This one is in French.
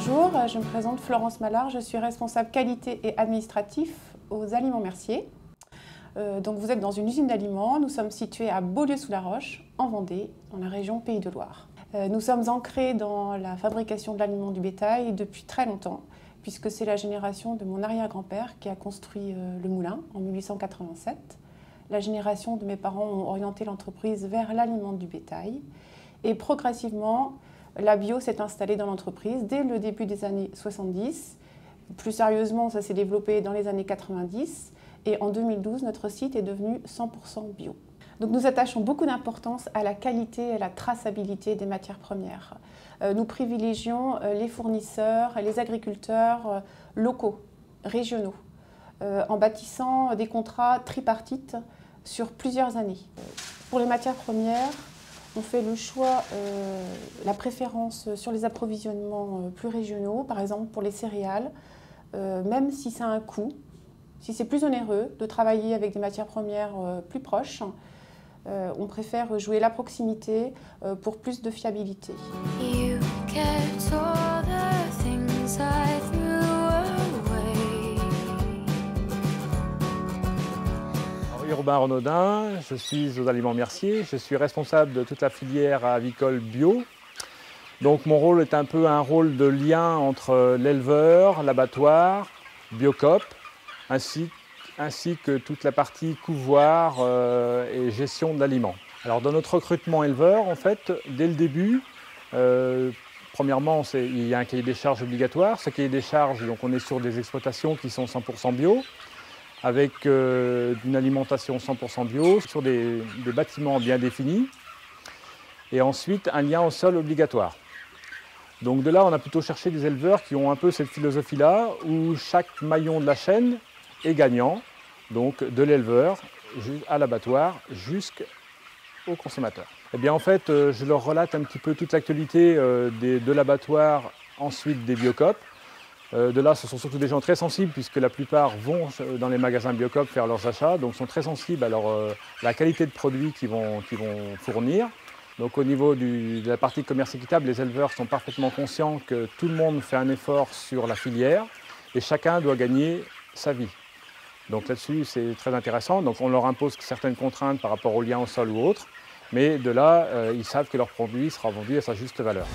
Bonjour, je me présente Florence Mallard, je suis responsable qualité et administratif aux Aliments Mercier. Donc vous êtes dans une usine d'aliments, nous sommes situés à Beaulieu-sous-la-Roche, en Vendée, dans la région Pays de Loire. Nous sommes ancrés dans la fabrication de l'aliment du bétail depuis très longtemps, puisque c'est la génération de mon arrière-grand-père qui a construit le moulin en 1887. La génération de mes parents ont orienté l'entreprise vers l'aliment du bétail et progressivement, la bio s'est installée dans l'entreprise dès le début des années 70. Plus sérieusement, ça s'est développé dans les années 90 et en 2012, notre site est devenu 100% bio. Donc nous attachons beaucoup d'importance à la qualité et à la traçabilité des matières premières. Nous privilégions les fournisseurs et les agriculteurs locaux, régionaux, en bâtissant des contrats tripartites sur plusieurs années. Pour les matières premières, on fait le choix, la préférence sur les approvisionnements plus régionaux, par exemple pour les céréales, même si ça a un coût, si c'est plus onéreux de travailler avec des matières premières plus proches, on préfère jouer la proximité pour plus de fiabilité. Urbain Renaudin, je suis aux Aliments Mercier, je suis responsable de toute la filière avicole bio. Donc mon rôle est un peu un rôle de lien entre l'éleveur, l'abattoir, Biocoop, ainsi que toute la partie couvoir et gestion de l'aliment. Alors dans notre recrutement éleveur, en fait, dès le début, premièrement, il y a un cahier des charges obligatoire. Ce cahier des charges, donc on est sur des exploitations qui sont 100% bio, avec une alimentation 100% bio, sur des bâtiments bien définis, et ensuite un lien au sol obligatoire. Donc de là, on a plutôt cherché des éleveurs qui ont un peu cette philosophie-là, où chaque maillon de la chaîne est gagnant, donc de l'éleveur à l'abattoir jusqu'au consommateur. Et bien en fait, je leur relate un petit peu toute l'actualité de l'abattoir, ensuite des Biocoop. De là, ce sont surtout des gens très sensibles puisque la plupart vont dans les magasins Biocoop faire leurs achats, donc sont très sensibles à la qualité de produits qu'ils vont fournir. Donc au niveau de la partie commerce équitable, les éleveurs sont parfaitement conscients que tout le monde fait un effort sur la filière et chacun doit gagner sa vie. Donc là-dessus, c'est très intéressant. Donc on leur impose certaines contraintes par rapport au lien au sol ou autre, mais de là, ils savent que leur produit sera vendu à sa juste valeur.